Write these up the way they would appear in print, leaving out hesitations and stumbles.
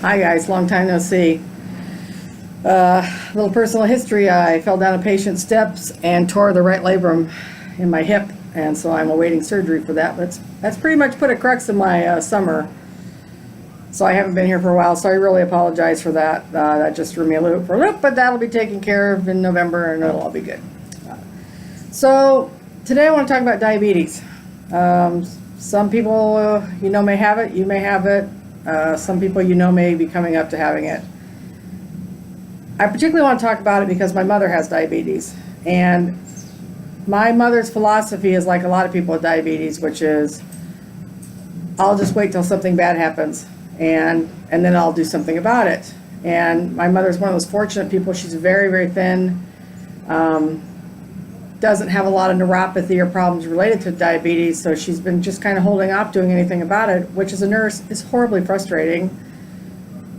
Hi guys, long time no see. Little personal history, I fell down a patient's steps and tore the right labrum in my hip, and so I'm awaiting surgery for that, but that's pretty much put a crux in my summer. So I haven't been here for a while, so I really apologize for that. That just threw me for a loop, but that'll be taken care of in November and it'll all be good. So today I want to talk about diabetes. Some people may have it, you may have it. Some people may be coming up to having it. I particularly want to talk about it because my mother has diabetes, and my mother's philosophy is like a lot of people with diabetes, which is I'll just wait till something bad happens and then I'll do something about it. And my mother's one of those fortunate people. She's very, very thin, doesn't have a lot of neuropathy or problems related to diabetes, so she's been just kind of holding off doing anything about it, which as a nurse is horribly frustrating,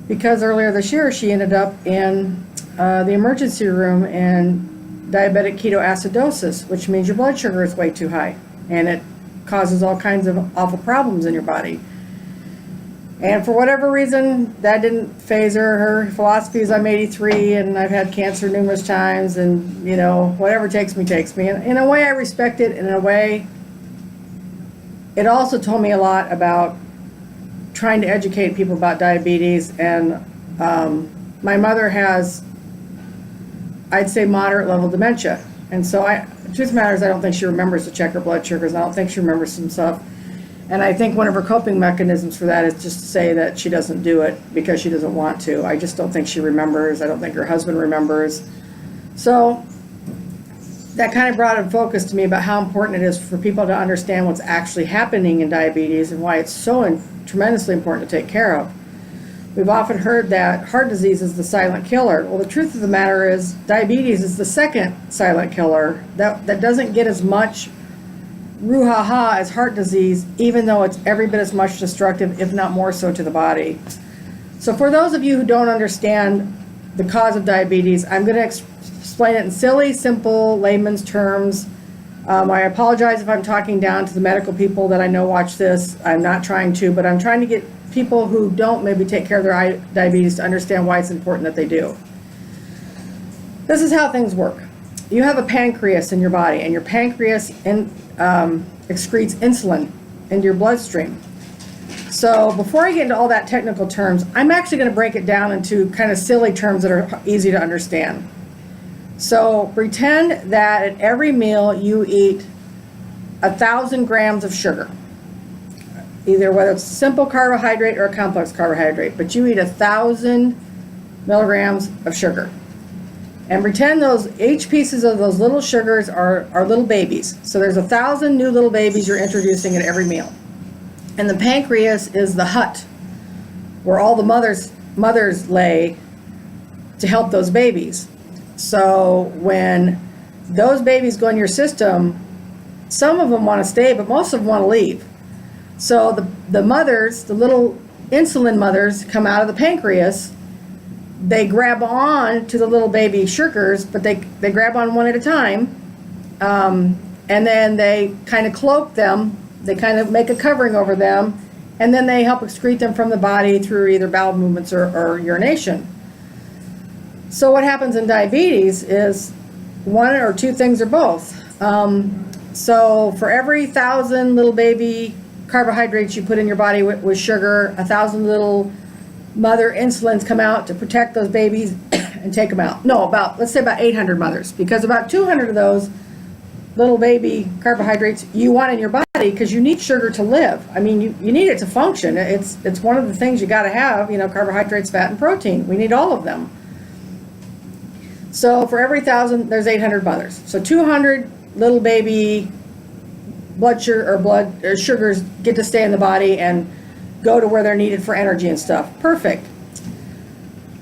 because earlier this year she ended up in the emergency room in diabetic ketoacidosis, which means your blood sugar is way too high, and it causes all kinds of awful problems in your body. And for whatever reason, that didn't phase her. Her philosophy is I'm 83 and I've had cancer numerous times, and whatever takes me takes me. And in a way I respect it, and in a way it also told me a lot about trying to educate people about diabetes. And my mother has, I'd say, moderate level dementia. And so the truth of the matter is I don't think she remembers to check her blood sugars. I don't think she remembers some stuff. And I think one of her coping mechanisms for that is just to say that she doesn't do it because she doesn't want to. I just don't think she remembers. I don't think her husband remembers. So that kind of brought in focus to me about how important it is for people to understand what's actually happening in diabetes and why it's so tremendously important to take care of. We've often heard that heart disease is the silent killer. Well, the truth of the matter is diabetes is the second silent killer that doesn't get as much brouhaha as heart disease, even though it's every bit as much destructive, if not more so, to the body. So for those of you who don't understand the cause of diabetes, I'm going to explain it in silly, simple, layman's terms. I apologize if I'm talking down to the medical people that I know watch this. I'm not trying to, but I'm trying to get people who don't maybe take care of their diabetes to understand why it's important that they do. This is how things work. You have a pancreas in your body, and your pancreas excretes insulin into your bloodstream. So before I get into all that technical terms, I'm actually going to break it down into kind of silly terms that are easy to understand. So pretend that at every meal you eat 1,000 grams of sugar, either whether it's a simple carbohydrate or a complex carbohydrate, but you eat 1,000 milligrams of sugar. And pretend each pieces of those little sugars are little babies. So there's 1,000 new little babies you're introducing at every meal. And the pancreas is the hut where all the mothers lay to help those babies. So when those babies go in your system, some of them want to stay, but most of them want to leave. So the mothers, the little insulin mothers, come out of the pancreas. They grab on to the little baby sugars, but they grab on one at a time, and then they kind of cloak them. They kind of make a covering over them, and then they help excrete them from the body through either bowel movements or urination. So what happens in diabetes is one or two things or both. So for every 1,000 little baby carbohydrates you put in your body with sugar, 1,000 little mother insulins come out to protect those babies and take them out. No, let's say about 800 mothers, because about 200 of those little baby carbohydrates you want in your body because you need sugar to live. I mean, you need it to function. It's one of the things you got to have, carbohydrates, fat, and protein. We need all of them. So for every 1,000, there's 800 mothers. So 200 little baby blood sugars get to stay in the body and go to where they're needed for energy and stuff. Perfect.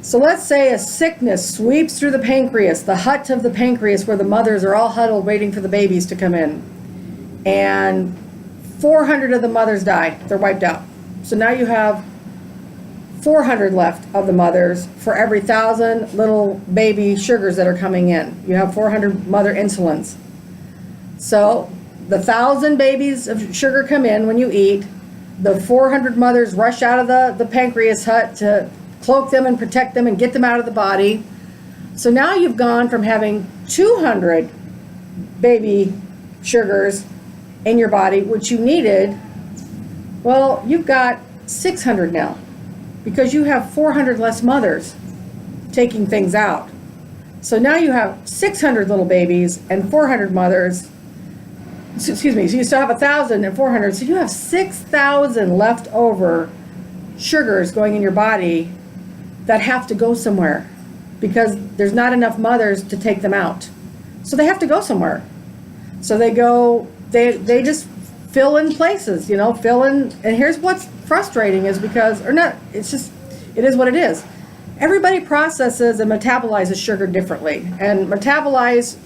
So let's say a sickness sweeps through the pancreas, the hut of the pancreas where the mothers are all huddled waiting for the babies to come in. And 400 of the mothers die. They're wiped out. So now you have 400 left of the mothers for every 1,000 little baby sugars that are coming in. You have 400 mother insulins. So the 1,000 babies of sugar come in when you eat. The 400 mothers rush out of the pancreas hut to cloak them and protect them and get them out of the body. So now you've gone from having 200 baby sugars in your body, which you needed, well, you've got 600 now because you have 400 less mothers taking things out. So now you have 600 little babies and 400 mothers. Excuse me, so you still have 1,000 and 400. So you have 6,000 leftover sugars going in your body that have to go somewhere because there's not enough mothers to take them out. So they have to go somewhere. So they go, they just fill in places, fill in. And here's what's frustrating is because, or not, it's just, it is what it is. Everybody processes and metabolizes sugar differently. And metabolize,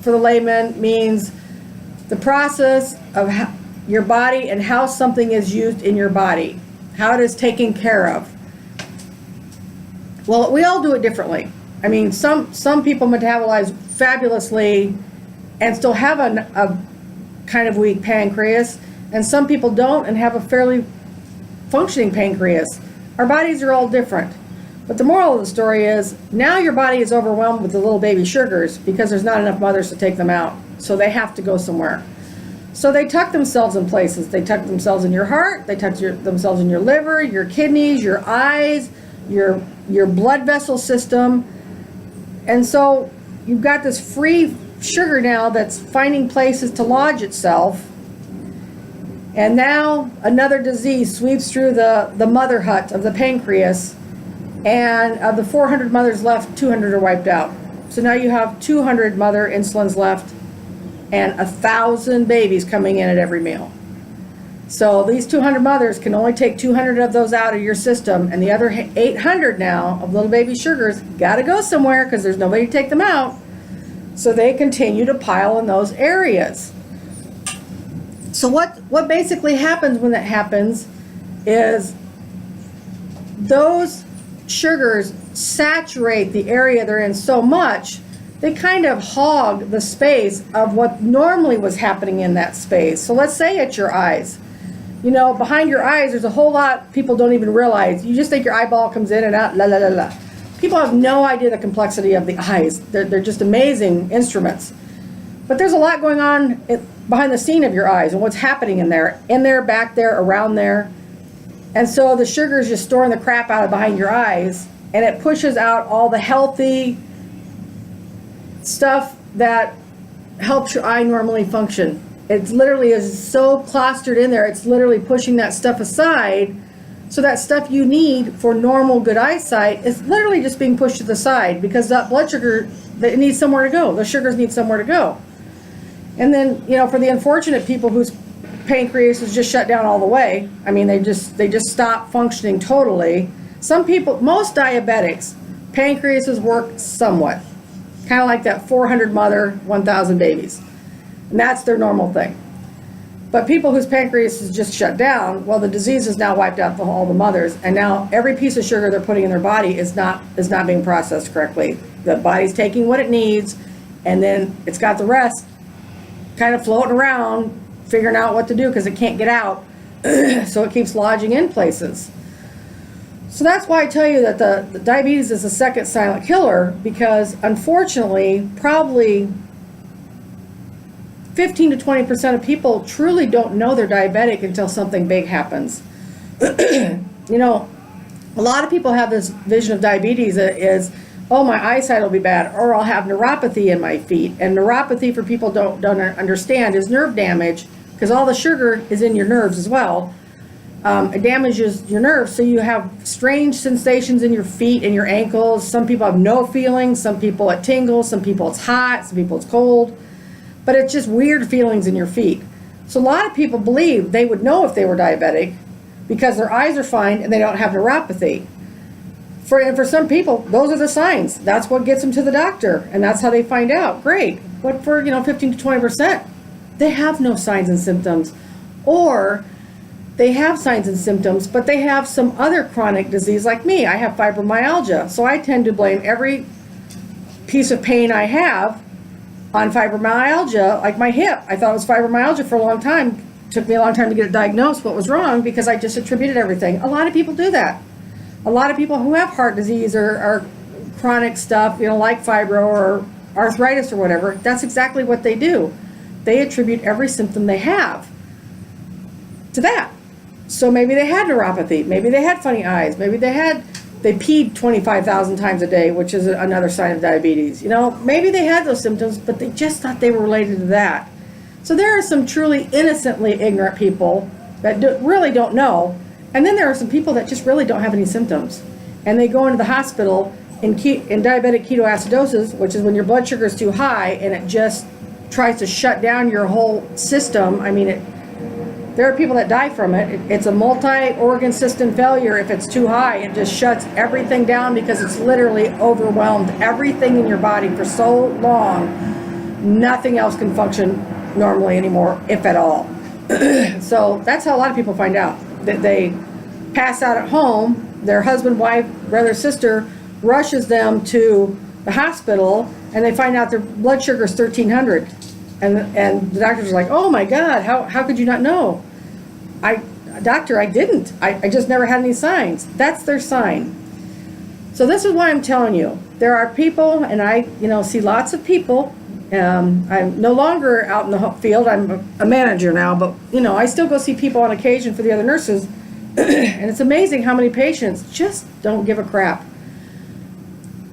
for the layman, means the process of your body and how something is used in your body, how it is taken care of. Well, we all do it differently. I mean, some people metabolize fabulously and still have a kind of weak pancreas, and some people don't and have a fairly functioning pancreas. Our bodies are all different. But the moral of the story is, now your body is overwhelmed with the little baby sugars because there's not enough mothers to take them out. So they have to go somewhere. So they tuck themselves in places. They tuck themselves in your heart, they tuck themselves in your liver, your kidneys, your eyes, your blood vessel system. And so you've got this free sugar now that's finding places to lodge itself. And now another disease sweeps through the mother hut of the pancreas. And of the 400 mothers left, 200 are wiped out. So now you have 200 mother insulins left and 1,000 babies coming in at every meal. So these 200 mothers can only take 200 of those out of your system, and the other 800 now of little baby sugars got to go somewhere because there's nobody to take them out. So they continue to pile in those areas. So what basically happens when that happens is those sugars saturate the area they're in so much, they kind of hog the space of what normally was happening in that space. So let's say it's your eyes. Behind your eyes, there's a whole lot people don't even realize. You just think your eyeball comes in and out, la la la la. People have no idea the complexity of the eyes. They're just amazing instruments. But there's a lot going on behind the scene of your eyes and what's happening in there, back there, around there. And so the sugar is just storing the crap out of behind your eyes, and it pushes out all the healthy stuff that helps your eye normally function. It literally is so clustered in there, it's literally pushing that stuff aside. So that stuff you need for normal good eyesight is literally just being pushed to the side because that blood sugar, it needs somewhere to go. The sugars need somewhere to go. And then, for the unfortunate people whose pancreas is just shut down all the way, I mean, they just stop functioning totally. Some people, most diabetics, pancreases work somewhat. Kind of like that 400 mother, 1,000 babies. And that's their normal thing. But people whose pancreas is just shut down, well, the disease has now wiped out all the mothers, and now every piece of sugar they're putting in their body is not being processed correctly. The body's taking what it needs, and then it's got the rest kind of floating around, figuring out what to do because it can't get out. So it keeps lodging in places. So that's why I tell you that the diabetes is the second silent killer, because unfortunately, probably 15 to 20% of people truly don't know they're diabetic until something big happens. A lot of people have this vision of diabetes is, oh, my eyesight will be bad, or I'll have neuropathy in my feet. And neuropathy, for people don't understand, is nerve damage, because all the sugar is in your nerves as well. It damages your nerves, so you have strange sensations in your feet and your ankles. Some people have no feelings, some people it tingles, some people it's hot, some people it's cold. But it's just weird feelings in your feet. So a lot of people believe they would know if they were diabetic because their eyes are fine and they don't have neuropathy. For some people, those are the signs. That's what gets them to the doctor, and that's how they find out. Great. But for 15 to 20%, they have no signs and symptoms, or they have signs and symptoms, but they have some other chronic disease like me. I have fibromyalgia, so I tend to blame every piece of pain I have on fibromyalgia, like my hip. I thought it was fibromyalgia for a long time. It took me a long time to get it diagnosed what was wrong because I just attributed everything. A lot of people do that. A lot of people who have heart disease or chronic stuff, like fibro or arthritis or whatever, that's exactly what they do. They attribute every symptom they have to that. So maybe they had neuropathy, maybe they had funny eyes, maybe they peed 25,000 times a day, which is another sign of diabetes. Maybe they had those symptoms, but they just thought they were related to that. So there are some truly innocently ignorant people that really don't know. And then there are some people that just really don't have any symptoms. And they go into the hospital in diabetic ketoacidosis, which is when your blood sugar is too high and it just tries to shut down your whole system. I mean, there are people that die from it. It's a multi-organ system failure. If it's too high, it just shuts everything down because it's literally overwhelmed everything in your body for so long. Nothing else can function normally anymore, if at all. So that's how a lot of people find out. That they pass out at home, their husband, wife, brother, sister rushes them to the hospital, and they find out their blood sugar is 1,300. And the doctors are like, oh my God, how could you not know? Doctor, I didn't. I just never had any signs. That's their sign. So this is why I'm telling you. There are people, and I see lots of people. I'm no longer out in the field. I'm a manager now, but I still go see people on occasion for the other nurses. And it's amazing how many patients just don't give a crap.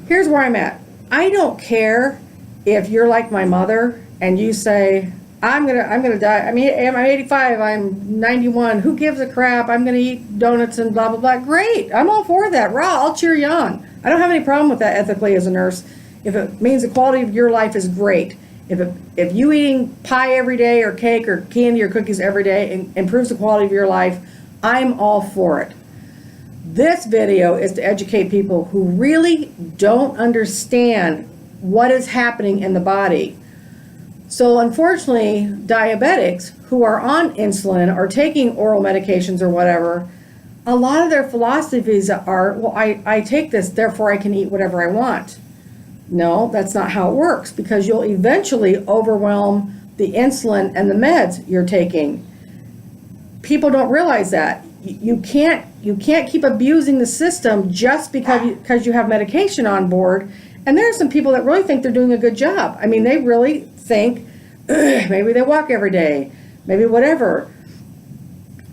Here's where I'm at. I don't care if you're like my mother and you say, I'm gonna die. I'm 85, I'm 91. Who gives a crap? I'm gonna eat donuts and blah, blah, blah. Great. I'm all for that. I'll cheer you on. I don't have any problem with that ethically as a nurse. If it means the quality of your life is great. If you eating pie every day or cake or candy or cookies every day improves the quality of your life, I'm all for it. This video is to educate people who really don't understand what is happening in the body. So unfortunately, diabetics who are on insulin or taking oral medications or whatever, a lot of their philosophies are, well, I take this, therefore I can eat whatever I want. No, that's not how it works, because you'll eventually overwhelm the insulin and the meds you're taking. People don't realize that. You can't keep abusing the system just because you have medication on board. And there are some people that really think they're doing a good job. I mean, they really think maybe they walk every day, maybe whatever.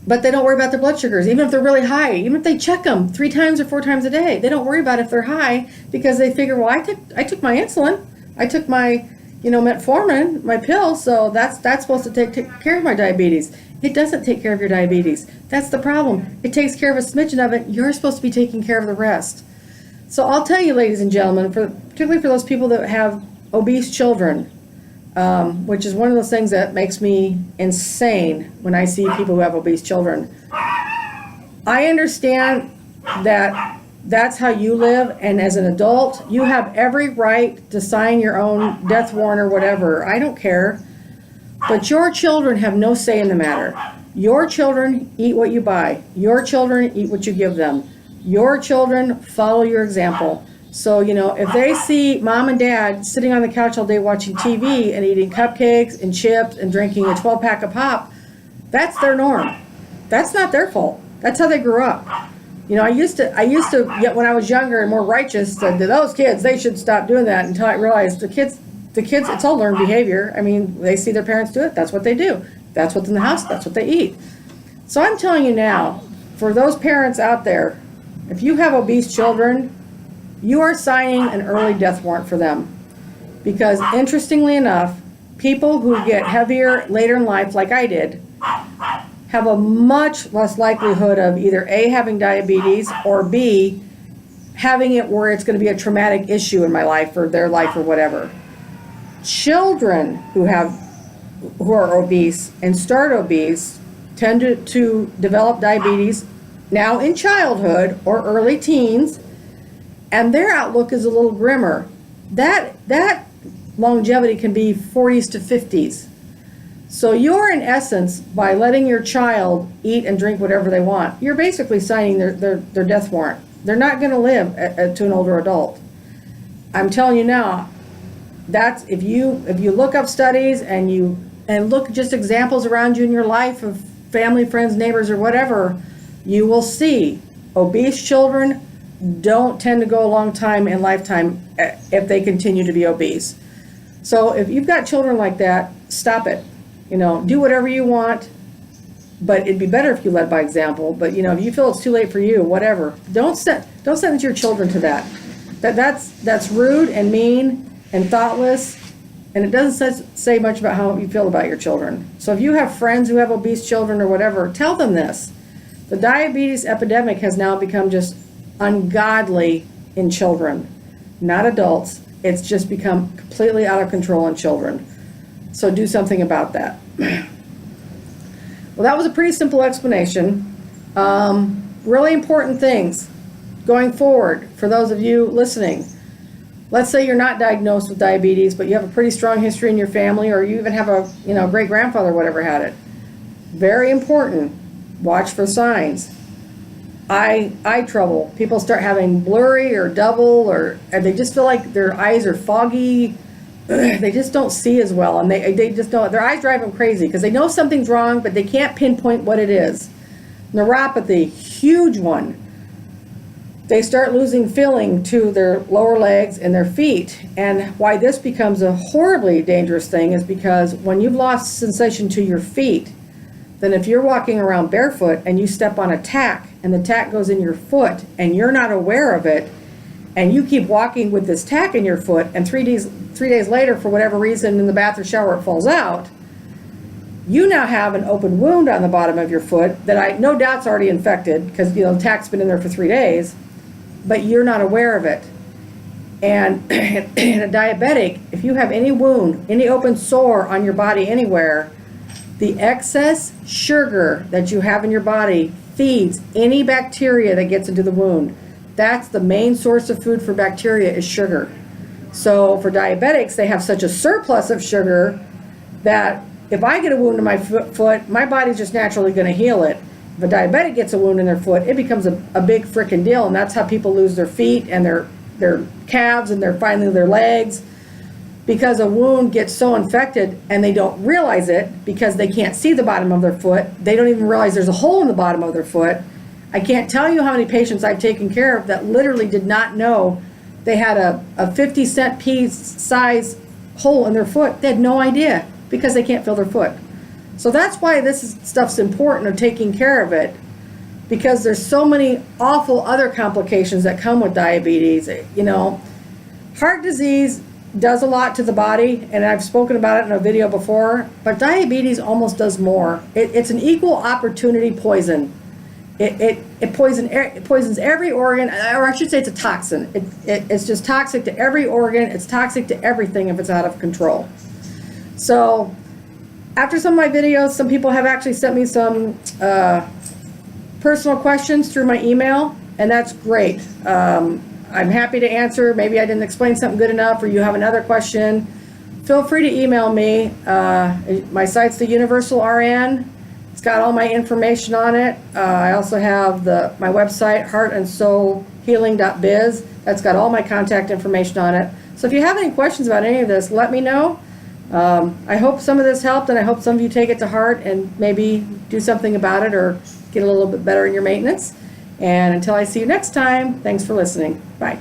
But they don't worry about their blood sugars, even if they're really high, even if they check them 3 times or 4 times a day. They don't worry about if they're high because they figure, well, I took my insulin, I took my metformin, my pill, so that's supposed to take care of my diabetes. It doesn't take care of your diabetes. That's the problem. It takes care of a smidgen of it. You're supposed to be taking care of the rest. So I'll tell you, ladies and gentlemen, particularly for those people that have obese children, which is one of those things that makes me insane when I see people who have obese children. I understand that that's how you live, and as an adult, you have every right to sign your own death warrant or whatever. I don't care. But your children have no say in the matter. Your children eat what you buy. Your children eat what you give them. Your children follow your example. So, if they see mom and dad sitting on the couch all day watching TV and eating cupcakes and chips and drinking a 12-pack of pop, that's their norm. That's not their fault. That's how they grew up. I used to, when I was younger and more righteous, said to those kids, they should stop doing that, until I realized the kids, it's all learned behavior. I mean, they see their parents do it. That's what they do. That's what's in the house. That's what they eat. So I'm telling you now, for those parents out there, if you have obese children, you are signing an early death warrant for them. Because interestingly enough, people who get heavier later in life, like I did, have a much less likelihood of either A, having diabetes, or B, having it where it's going to be a traumatic issue in my life or their life or whatever. Children who are obese and start obese tend to develop diabetes now in childhood or early teens, and their outlook is a little grimmer. That longevity can be 40s to 50s. So you're, in essence, by letting your child eat and drink whatever they want, you're basically signing their death warrant. They're not going to live to an older adult. I'm telling you now, that's if you look up studies and look just examples around you in your life of family, friends, neighbors, or whatever, you will see obese children don't tend to go a long time in lifetime if they continue to be obese. So if you've got children like that, stop it. Do whatever you want, but it'd be better if you led by example. But if you feel it's too late for you, whatever. Don't sentence your children to that. That's rude and mean and thoughtless, and it doesn't say much about how you feel about your children. So if you have friends who have obese children or whatever, tell them this. The diabetes epidemic has now become just ungodly in children, not adults. It's just become completely out of control in children. So do something about that. Well, that was a pretty simple explanation. Really important things going forward for those of you listening. Let's say you're not diagnosed with diabetes, but you have a pretty strong history in your family, or you even have a great-grandfather or whatever had it. Very important. Watch for signs. Eye trouble. People start having blurry or double, and they just feel like their eyes are foggy. They just don't see as well, and they just don't. Their eyes drive them crazy because they know something's wrong, but they can't pinpoint what it is. Neuropathy, huge one. They start losing feeling to their lower legs and their feet. And why this becomes a horribly dangerous thing is because when you've lost sensation to your feet, then if you're walking around barefoot and you step on a tack and the tack goes in your foot and you're not aware of it, and you keep walking with this tack in your foot, and 3 days later, for whatever reason, in the bath or shower it falls out, you now have an open wound on the bottom of your foot that I no doubt's already infected because the tack's been in there for 3 days, but you're not aware of it. And in a diabetic, if you have any wound, any open sore on your body anywhere, the excess sugar that you have in your body feeds any bacteria that gets into the wound. That's the main source of food for bacteria, is sugar. So for diabetics, they have such a surplus of sugar that if I get a wound in my foot, my body's just naturally going to heal it. If a diabetic gets a wound in their foot, it becomes a big frickin' deal, and that's how people lose their feet and their calves and finally their legs, because a wound gets so infected and they don't realize it because they can't see the bottom of their foot. They don't even realize there's a hole in the bottom of their foot. I can't tell you how many patients I've taken care of that literally did not know they had a 50-cent piece size hole in their foot. They had no idea because they can't feel their foot. So that's why stuff's important, of taking care of it, because there's so many awful other complications that come with diabetes. Heart disease does a lot to the body, and I've spoken about it in a video before, but diabetes almost does more. It's an equal opportunity poison. It poisons every organ, or I should say it's a toxin. It's just toxic to every organ. It's toxic to everything if it's out of control. So after some of my videos, some people have actually sent me some personal questions through my email, and that's great. I'm happy to answer. Maybe I didn't explain something good enough, or you have another question. Feel free to email me. My site's the Universal RN. It's got all my information on it. I also have my website, heartandsoulhealing.biz. That's got all my contact information on it. So if you have any questions about any of this, let me know. I hope some of this helped, and I hope some of you take it to heart and maybe do something about it or get a little bit better in your maintenance. And until I see you next time, thanks for listening. Bye.